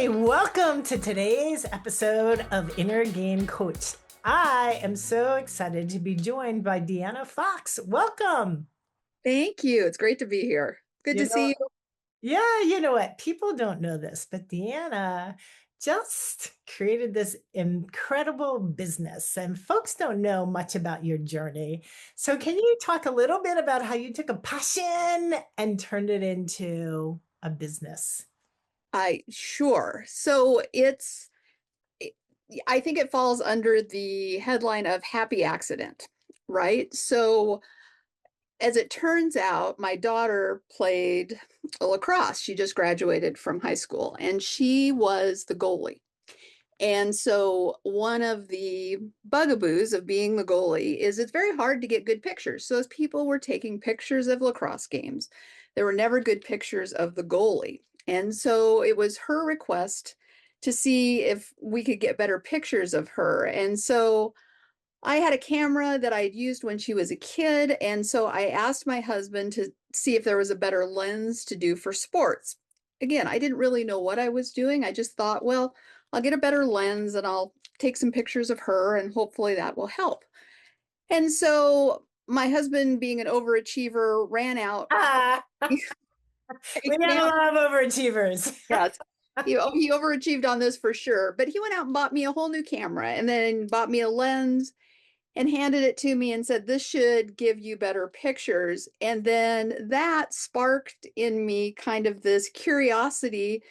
Hi, welcome to today's episode of Inner Game Coach. I am so excited to be joined by Deanna Fox. Welcome. Thank you. It's great to be here. Good You to know, see you. yeah, you know what? People don't know this, but Deanna just created this incredible business, and folks don't know much about your journey. So, can you talk a little bit about how you took a passion and turned it into a business? Sure. I think it falls under the headline of happy accident, right? So as it turns out, my daughter played lacrosse. She just graduated from high school and she was the goalie. And so one of the bugaboos of being the goalie is it's very hard to get good pictures. So as people were taking pictures of lacrosse games, there were never good pictures of the goalie. And so it was her request to see if we could get better pictures of her. And so I had a camera that I had used when she was a kid. And so I asked my husband to see if there was a better lens to do for sports. Again, I didn't really know what I was doing. I just thought, well, I'll get a better lens and I'll take some pictures of her and hopefully that will help. And so my husband, being an overachiever, ran out Ah, a we have a camera. lot of overachievers. Yes, he overachieved on this for sure. But he went out and bought me a whole new camera and then bought me a lens and handed it to me and said, this should give you better pictures. And then that sparked in me kind of this curiosity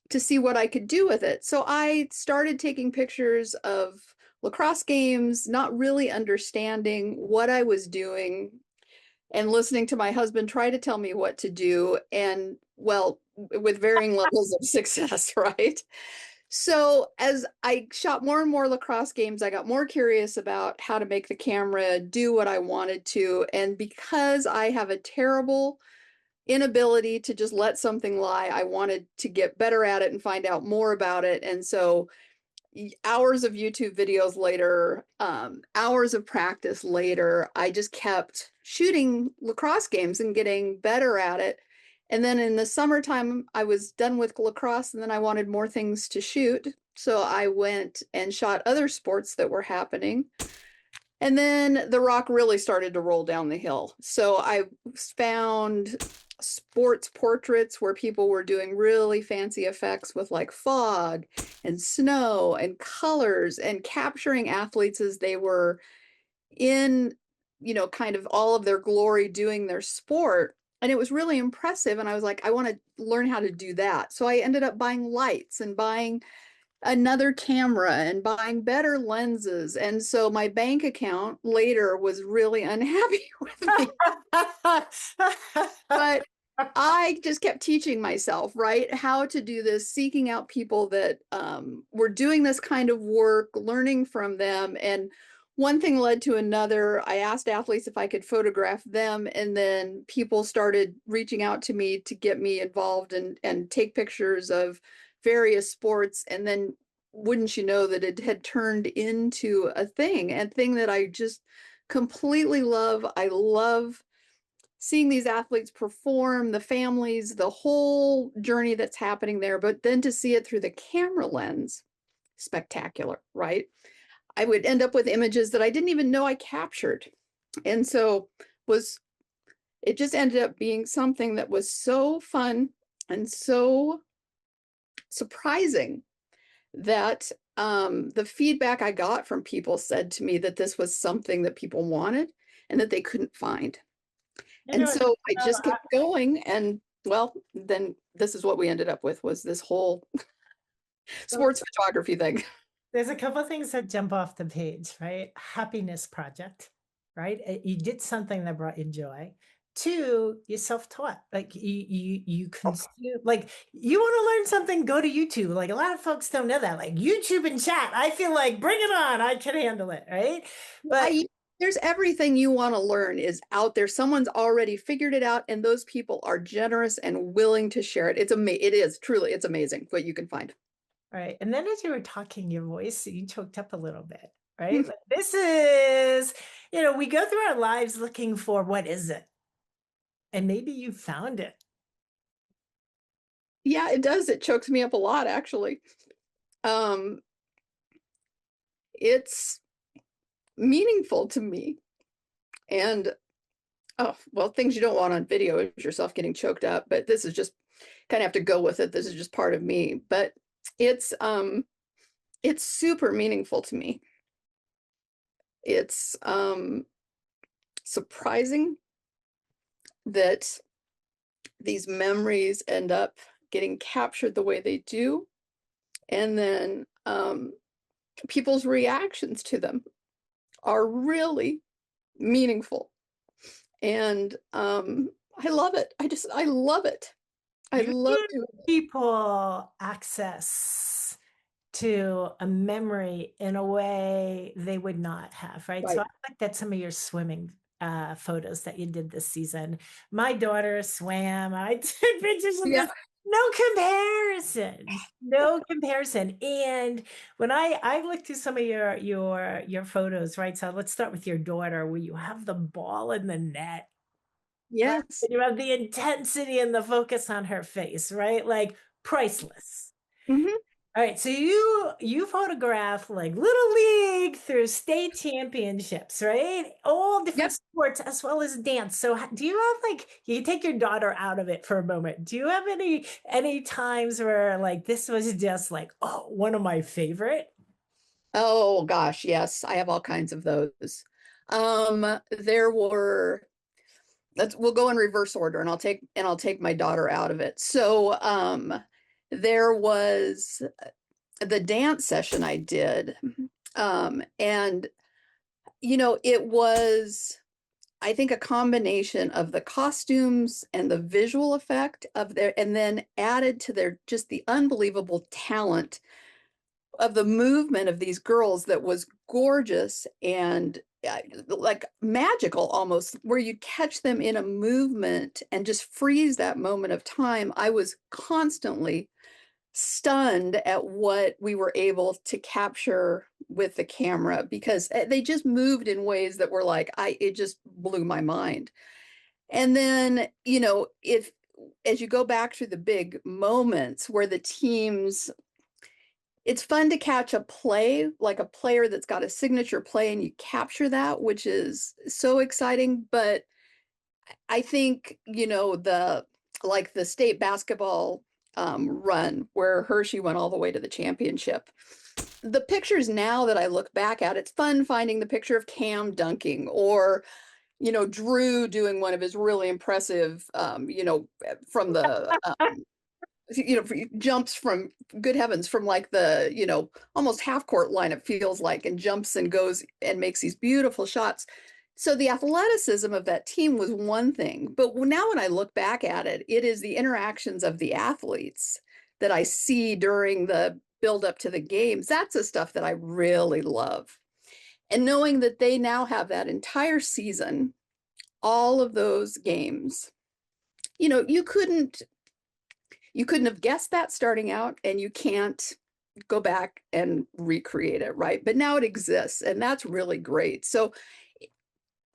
to see what I could do with it. So I started taking pictures of lacrosse games, not really understanding what I was doing, and listening to my husband try to tell me what to do. And well, with varying levels of success, right? So as I shot more and more lacrosse games, I got more curious about how to make the camera do what I wanted to. And because I have a terrible inability to just let something lie, I wanted to get better at it and find out more about it. And so hours of YouTube videos later, hours of practice later, I just kept shooting lacrosse games and getting better at it. And then in the summertime, I was done with lacrosse and then I wanted more things to shoot. So I went and shot other sports that were happening. And then the rock really started to roll down the hill. So I found sports portraits where people were doing really fancy effects with like fog and snow and colors and capturing athletes as they were in, kind of all of their glory doing their sport. And it was really impressive. And I was like, I want to learn how to do that. So I ended up buying lights and buying another camera and buying better lenses. And so my bank account later was really unhappy with me. But I just kept teaching myself, right, how to do this, seeking out people that were doing this kind of work, learning from them. And one thing led to another. I asked athletes if I could photograph them, and then people started reaching out to me to get me involved and take pictures of various sports. And then wouldn't you know that it had turned into a thing that I just completely love. I love seeing these athletes perform, the families, the whole journey that's happening there. But then to see it through the camera lens, spectacular, right? I would end up with images that I didn't even know I captured. And so was it just ended up being something that was so fun and so surprising that the feedback I got from people said to me that this was something that people wanted and that they couldn't find. You And know, so I um, just kept going. And well, then this is what we ended up with, was this whole sports photography thing. there's a couple of things that jump off the page, right? Happiness project, right? You did something that brought you joy. Two, you self-taught. Like you consume, like you want to learn something, go to YouTube. Like a lot of folks don't know that. Like YouTube and chat. I feel like bring it on. I can handle it, right? But There's everything you want to learn is out there. Someone's already figured it out, and those people are generous and willing to share it. It is truly, it's amazing what you can find. right. And then as you were talking, your voice, you choked up a little bit, right? Like, this is, we go through our lives looking for what is it? And maybe you found it. Yeah, it does. It chokes me up a lot, actually. Um, it's meaningful to me. And oh, well, things you don't want on video is yourself getting choked up, but this is just kind of have to go with it. This is just part of me. But it's um it's super meaningful to me. It's surprising that these memories end up getting captured the way they do, and then people's reactions to them are really meaningful. And I love it. I love it. I You love give doing it. people access to a memory in a way they would not have, right? So Right. I looked at some of your swimming photos that you did this season. My daughter swam. I took pictures of Yeah. this. No comparison. No comparison. And when I looked through some of your photos, right? So let's start with your daughter, where you have the ball in the net. Right? Yes. You have the intensity and the focus on her face, right? Like priceless. Hmm. All right, so you photograph like little league through state championships, right? All different Yep. sports as well as dance. So do you have like you take your daughter out of it for a moment? Do you have any times where like this was just like, oh, one of my favorite? Oh gosh, yes. I have all kinds of those. There were we'll go in reverse order and I'll take my daughter out of it. So there was the dance session I did. And it was, I think, a combination of the costumes and the visual effect of their, and then added to their just the unbelievable talent of the movement of these girls that was gorgeous and like magical almost, where you catch them in a movement and just freeze that moment of time. I was constantly stunned at what we were able to capture with the camera because they just moved in ways that were like it just blew my mind. And then, if as you go back through the big moments where the teams, it's fun to catch a play, like a player that's got a signature play and you capture that, which is so exciting. But I think, the like the state basketball run where Hershey went all the way to the championship. The pictures now that I look back at, it's fun finding the picture of Cam dunking or, Drew doing one of his really impressive, from the jumps from, good heavens, from like the, almost half court line, it feels like, and jumps and goes and makes these beautiful shots. So the athleticism of that team was one thing, but now when I look back at it, it is the interactions of the athletes that I see during the build up to the games. That's the stuff that I really love. And knowing that they now have that entire season, all of those games, you couldn't have guessed that starting out, and you can't go back and recreate it, right? But now it exists, and that's really great. So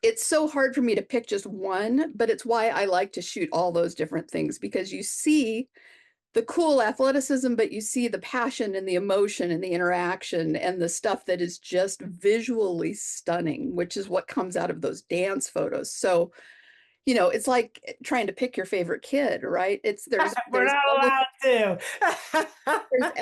it's so hard for me to pick just one, but it's why I like to shoot all those different things, because you see the cool athleticism, but you see the passion and the emotion and the interaction and the stuff that is just visually stunning, which is what comes out of those dance photos. So, it's like trying to pick your favorite kid, right? It's We're there's not allowed there's to.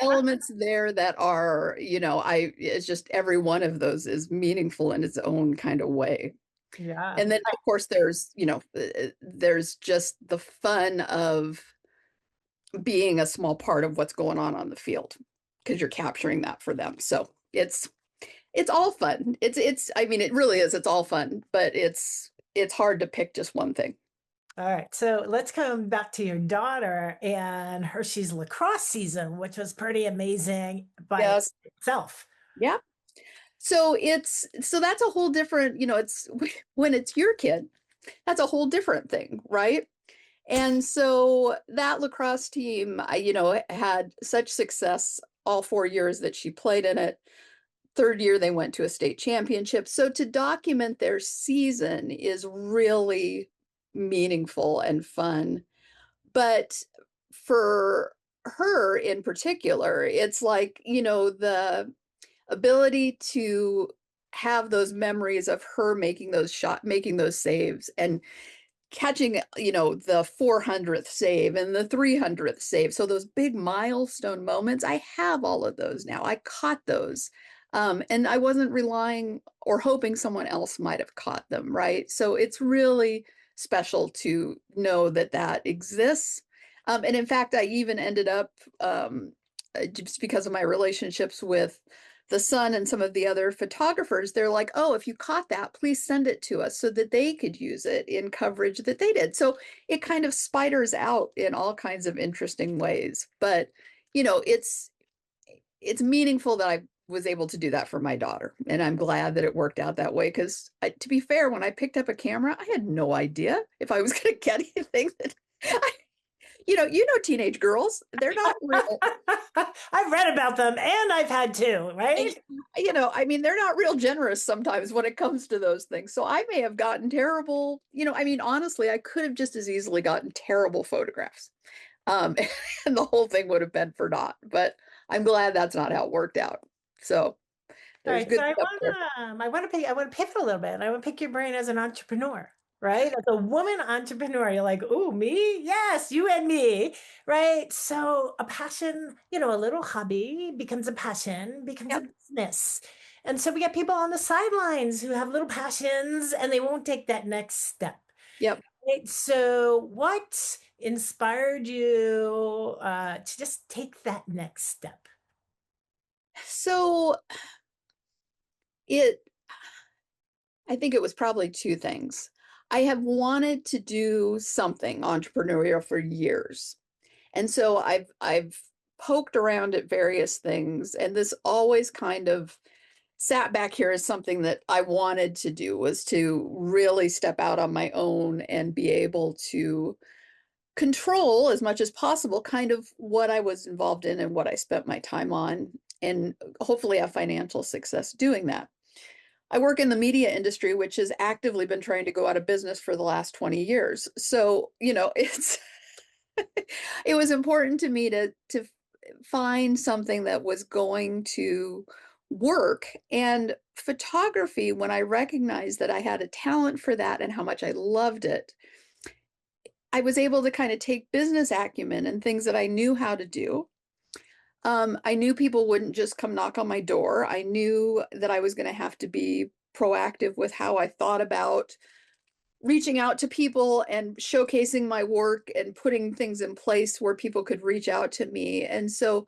elements there that are, it's just every one of those is meaningful in its own kind of way. Yeah. And then of course there's just the fun of being a small part of what's going on the field because you're capturing that for them. So it's all fun. I mean, it really is. It's all fun, but it's hard to pick just one thing. All right, so let's come back to your daughter and Hershey's lacrosse season, which was pretty amazing by Yes. itself. Yeah. So that's a whole different, it's when it's your kid, that's a whole different thing, right? And so that lacrosse team, had such success all 4 years that she played in it. Third year, they went to a state championship. So to document their season is really meaningful and fun. But for her in particular, it's like, the ability to have those memories of her making those saves and catching, the 400th save and the 300th save. So those big milestone moments, I have all of those now. I caught those. And I wasn't relying or hoping someone else might have caught them, right? So it's really special to know that that exists. And in fact, I even ended up, just because of my relationships with the Sun and some of the other photographers, they're like, oh, if you caught that, please send it to us so that they could use it in coverage that they did. So it kind of spiders out in all kinds of interesting ways. But, it's meaningful that I was able to do that for my daughter. And I'm glad that it worked out that way. Because to be fair, when I picked up a camera, I had no idea if I was going to get anything that teenage girls, they're not real. I've read about them and I've had two, right? I mean, they're not real generous sometimes when it comes to those things. So I may have gotten terrible, I mean, honestly, I could have just as easily gotten terrible photographs. Um, and the whole thing would have been for naught. But I'm glad that's not how it worked out. So All there's right, so good stuff there. I want to pivot a little bit. I want to pick your brain as an entrepreneur, right? As a woman entrepreneur, you're like, oh, me? Yes, you and me, right? So a passion, a little hobby becomes a passion, becomes a Yep. business. And so we get people on the sidelines who have little passions and they won't take that next step. Yep. Right? So what inspired you to just take that next step? So it, I think it was probably two things. I have wanted to do something entrepreneurial for years. And so I've poked around at various things, and this always kind of sat back here as something that I wanted to do, was to really step out on my own and be able to control as much as possible kind of what I was involved in and what I spent my time on, and hopefully have financial success doing that. I work in the media industry, which has actively been trying to go out of business for the last 20 years. So, it's it was important to me to find something that was going to work. And photography, when I recognized that I had a talent for that and how much I loved it, I was able to kind of take business acumen and things that I knew how to do. I knew people wouldn't just come knock on my door. I knew that I was going to have to be proactive with how I thought about reaching out to people and showcasing my work and putting things in place where people could reach out to me. And so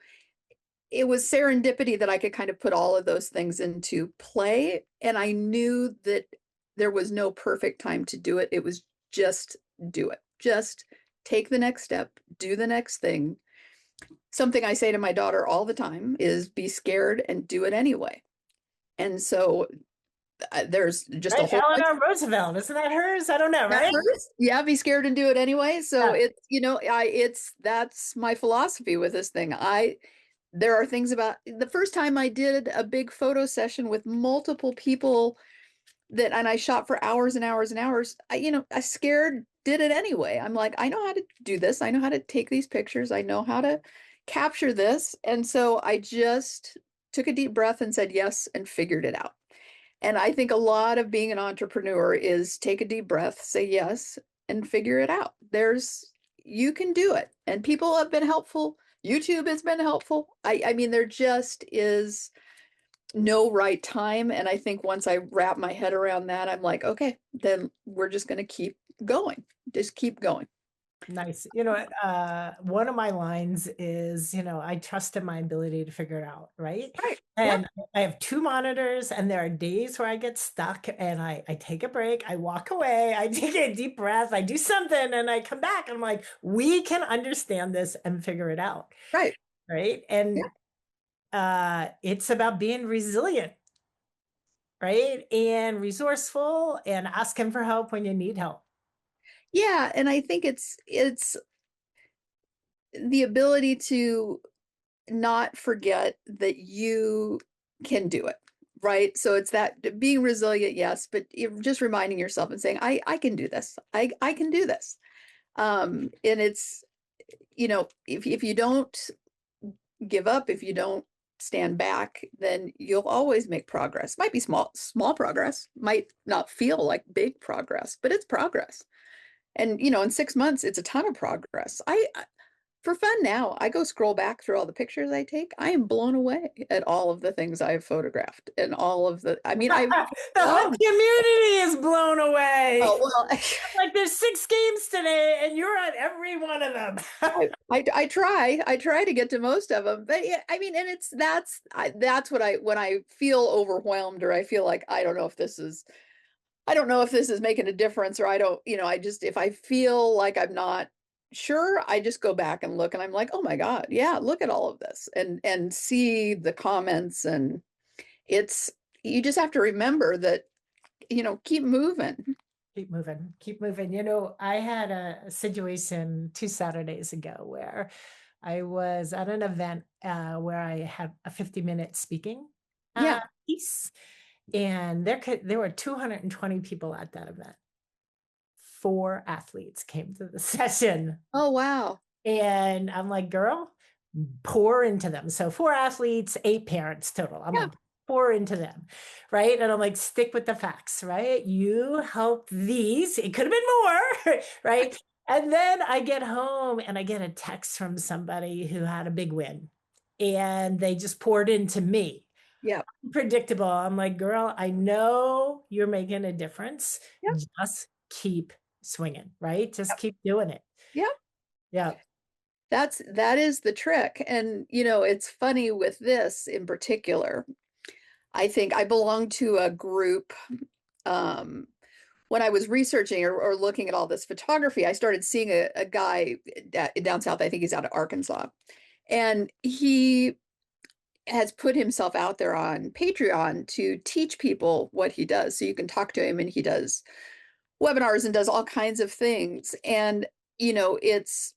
it was serendipity that I could kind of put all of those things into play. And I knew that there was no perfect time to do it. It was just do it. Just take the next step, do the next thing. Something I say to my daughter all the time is be scared and do it anyway. And so there's just a Right? whole bunch. Eleanor Roosevelt, isn't that hers? I don't know, That right? hurts. Yeah, be scared and do it anyway. So Yeah. it's, that's my philosophy with this thing. There are things about the first time I did a big photo session with multiple people and I shot for hours and hours and hours. I scared, did it anyway. I'm like, I know how to do this. I know how to take these pictures. I know how to capture this. And so I just took a deep breath and said yes and figured it out. And I think a lot of being an entrepreneur is take a deep breath, say yes, and figure it out. You can do it. And people have been helpful. YouTube has been helpful. I mean, there just is no right time. And I think once I wrap my head around that, I'm like, okay, then we're just going to keep going. Just keep going. Nice. You know what? One of my lines is, I trust in my ability to figure it out, right? Right. Yep. And I have two monitors, and there are days where I get stuck and I take a break, I walk away, I take a deep breath, I do something, and I come back. I'm like, we can understand this and figure it out, Right. right? Yeah. And it's about being resilient, right? And resourceful and asking for help when you need help. Yeah. And I think it's the ability to not forget that you can do it. Right. So it's that being resilient, yes, but just reminding yourself and saying, I can do this. I can do this. And if you don't give up, if you don't stand back, then you'll always make progress. Might be small progress, might not feel like big progress, but it's progress. And, in 6 months, it's a ton of progress. For fun now, I go scroll back through all the pictures I take. I am blown away at all of the things I've photographed and all of I mean, I've The whole done. community is blown away. Oh, well, Like there's 6 games today and you're at every one of them. I try to get to most of them, but yeah, I mean, and that's what when I feel overwhelmed, or I feel like I don't know if this is making a difference, or I don't, I just, if I feel like I'm not sure, I just go back and look, and I'm like, oh my God, yeah, look at all of this, and see the comments. And it's, you just have to remember that, keep moving. Keep moving, keep moving. I had a situation 2 Saturdays ago where I was at an event where I had a 50-minute speaking Yeah. piece, and there were 220 people at that event. 4 athletes came to the session, Oh, wow. and I'm like, girl, pour into them. So 4 athletes, 8 parents total. I'm Yeah. like, pour into them, right? And I'm like, stick with the facts, right? You helped these. It could have been more, right? And then I get home and I get a text from somebody who had a big win, and they just poured into me. Yeah. Predictable. I'm like, girl, I know you're making a difference. Yeah. Just keep swinging, right? Just keep doing it. Yeah. Yeah. That is the trick. And it's funny with this in particular. I think I belong to a group. Um, when I was researching or looking at all this photography, I started seeing a guy down south. I think he's out of Arkansas, and he has put himself out there on Patreon to teach people what he does. So you can talk to him, and he does webinars and does all kinds of things. And it's,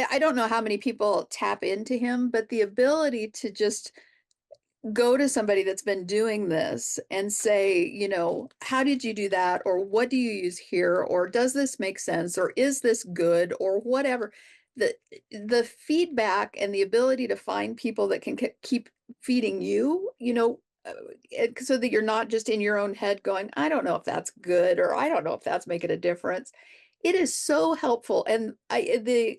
I don't know how many people tap into him, but the ability to just go to somebody that's been doing this and say, how did you do that? Or what do you use here? Or does this make sense? Or is this good? Or whatever. The, the feedback and the ability to find people that can keep feeding you, so that you're not just in your own head going, I don't know if that's good, or I don't know if that's making a difference. It is so helpful. And I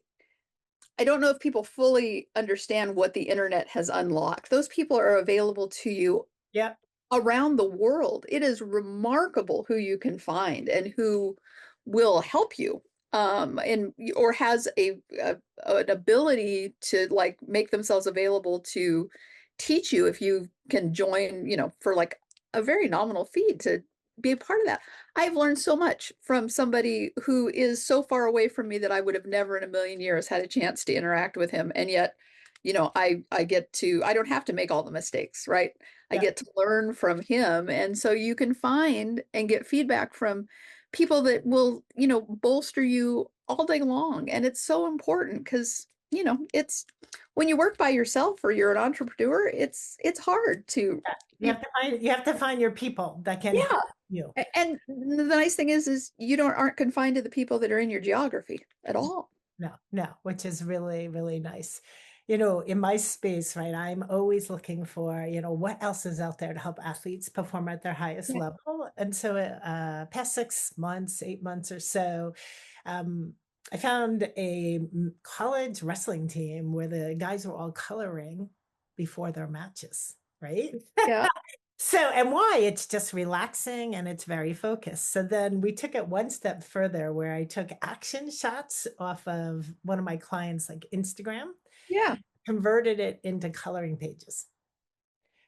don't know if people fully understand what the internet has unlocked. Those people are available to you Yep. around the world. It is remarkable who you can find and who will help you. And or has an ability to like make themselves available to teach you if you can join, for like a very nominal fee to be a part of that. I've learned so much from somebody who is so far away from me that I would have never in a million years had a chance to interact with him. And yet, I don't have to make all the mistakes, right? I Yep. get to learn from him. And so you can find and get feedback from people that will, bolster you all day long. And it's so important because, it's when you work by yourself or you're an entrepreneur, it's hard to, You have to find your people that can yeah. help you. And the nice thing is you aren't confined to the people that are in your geography at all. No, no, which is really, really nice. In my space, right, I'm always looking for, what else is out there to help athletes perform at their highest Yeah. level. And so, past 6 months, 8 months or so, um, I found a college wrestling team where the guys were all coloring before their matches, right? Yeah. So, and why? It's just relaxing and it's very focused. So then we took it one step further where I took action shots off of one of my clients' like Instagram, Yeah. converted it into coloring pages.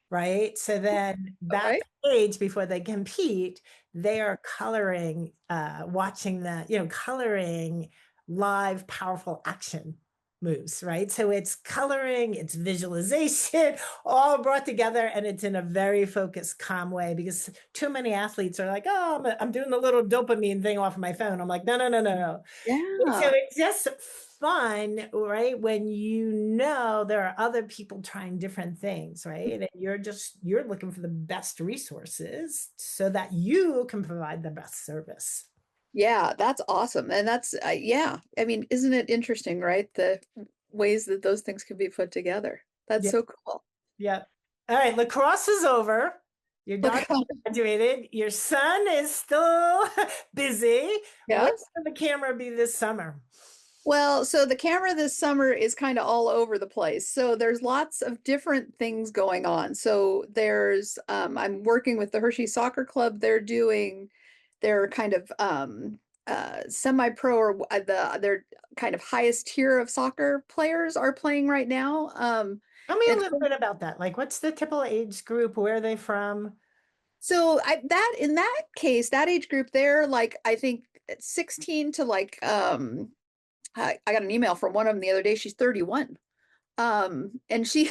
Right. So then Okay. backstage before they compete, they are coloring, watching that, coloring live, powerful action moves. Right. So it's coloring, it's visualization, all brought together, and it's in a very focused, calm way because too many athletes are like, oh, I'm doing the little dopamine thing off of my phone. I'm like, no, no, no, no, no. So Yeah. it's just fun, right? When there are other people trying different things, right? And you're looking for the best resources so that you can provide the best service. Yeah, that's awesome. And that's, yeah, I mean, isn't it interesting, right? The ways that those things can be put together. That's Yeah. so cool. Yeah. All right. Lacrosse is over. Your Look, daughter graduated. Your son is still busy. Where yes. will the camera be this summer? Well, so the camera this summer is kind of all over the place. So there's lots of different things going on. So there's, I'm working with the Hershey Soccer Club. They're doing their kind of semi-pro or their kind of highest tier of soccer players are playing right now. Tell me a And little bit about that. Like, what's the typical age group? Where are they from? so that in that case, that age group, they're like, I think 16 to like, I got an email from one of them the other day. She's 31. And she,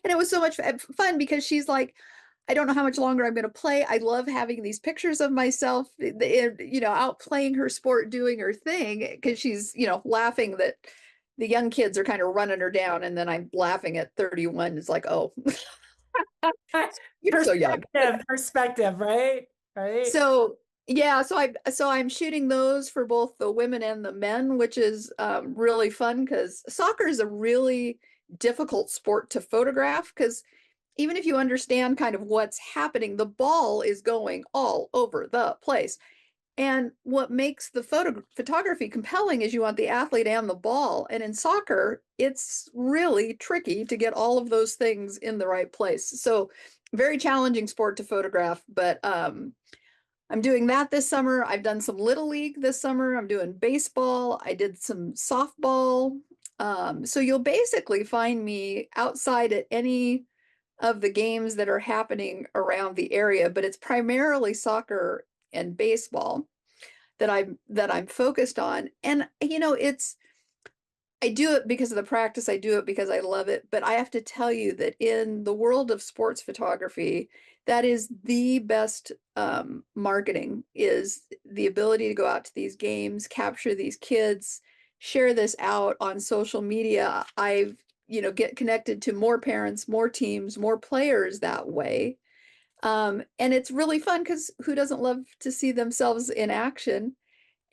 and it was so much fun because she's like, I don't know how much longer I'm going to play. I love having these pictures of myself, out playing her sport, doing her thing, because she's, laughing that the young kids are kind of running her down. And then I'm laughing at 31. It's like, oh, you're so young. Perspective, right? Right. So yeah, so I'm shooting those for both the women and the men, which is really fun because soccer is a really difficult sport to photograph because even if you understand kind of what's happening, the ball is going all over the place. And what makes the photography compelling is you want the athlete and the ball. And in soccer, it's really tricky to get all of those things in the right place. So very challenging sport to photograph, but I'm doing that this summer. I've done some little league this summer. I'm doing baseball. I did some softball. So you'll basically find me outside at any of the games that are happening around the area, but it's primarily soccer and baseball that I'm focused on. And it's I do it because of the practice. I do it because I love it. But I have to tell you that in the world of sports photography, that is the best marketing is the ability to go out to these games, capture these kids, share this out on social media. Get connected to more parents, more teams, more players that way. And it's really fun because who doesn't love to see themselves in action?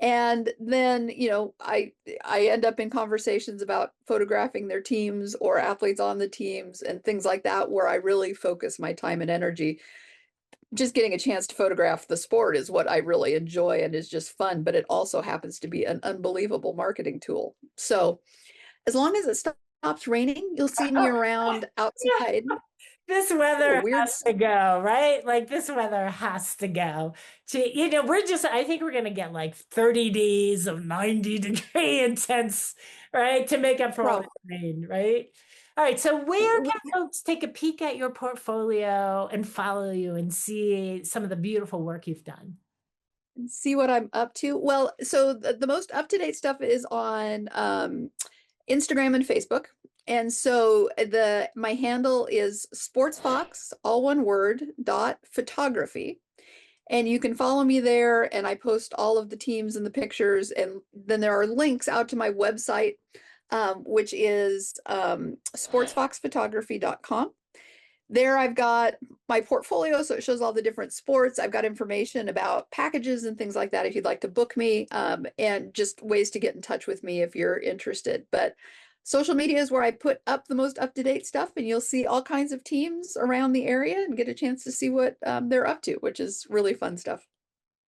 And then, I end up in conversations about photographing their teams or athletes on the teams and things like that, where I really focus my time and energy. Just getting a chance to photograph the sport is what I really enjoy and is just fun, but it also happens to be an unbelievable marketing tool. So as long as it stops raining, you'll see me around outside. This Oh, weather weird. has to go, right? Like this weather has to go. I think we're going to get like 30 days of 90-degree intense, right? To make up for all the Problem. rain, right? All right. So where can folks take a peek at your portfolio and follow you and see some of the beautiful work you've done? See what I'm up to. Well, so the most up-to-date stuff is on Instagram and Facebook. And so the my handle is sportsfox, all one word, dot photography. And you can follow me there, and I post all of the teams and the pictures. And then there are links out to my website, which is sportsfoxphotography.com. There I've got my portfolio, so it shows all the different sports. I've got information about packages and things like that if you'd like to book me, and just ways to get in touch with me if you're interested. But social media is where I put up the most up-to-date stuff, and you'll see all kinds of teams around the area and get a chance to see what they're up to, which is really fun stuff.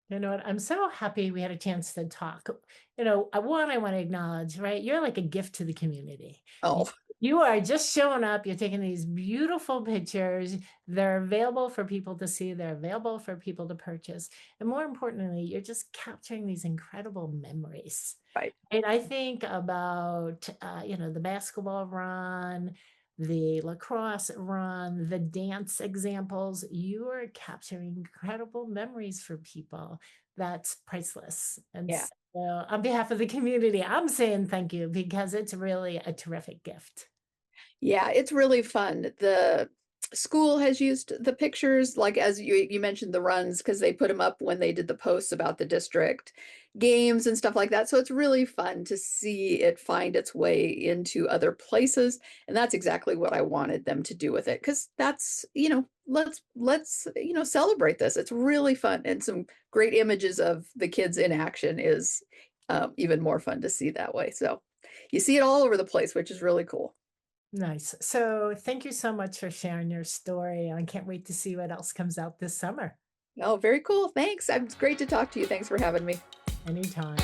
You know what? I'm so happy we had a chance to talk. One, I want to acknowledge, right? You're like a gift to the community. You, Oh, you are just showing up. You're taking these beautiful pictures. They're available for people to see. They're available for people to purchase. And more importantly, you're just capturing these incredible memories. right. And I think about, the basketball run, the lacrosse run, the dance examples. You are capturing incredible memories for people. That's priceless. And Yeah. so, on behalf of the community, I'm saying thank you because it's really a terrific gift. Yeah, it's really fun. The school has used the pictures, like as you mentioned, the runs, because they put them up when they did the posts about the district. games and stuff like that. So it's really fun to see it find its way into other places. And that's exactly what I wanted them to do with it. Cause that's, let's celebrate this. It's really fun. And some great images of the kids in action is even more fun to see that way. So you see it all over the place, which is really cool. Nice. So thank you so much for sharing your story. I can't wait to see what else comes out this summer. Oh, very cool. Thanks. It's great to talk to you. Thanks for having me. Anytime.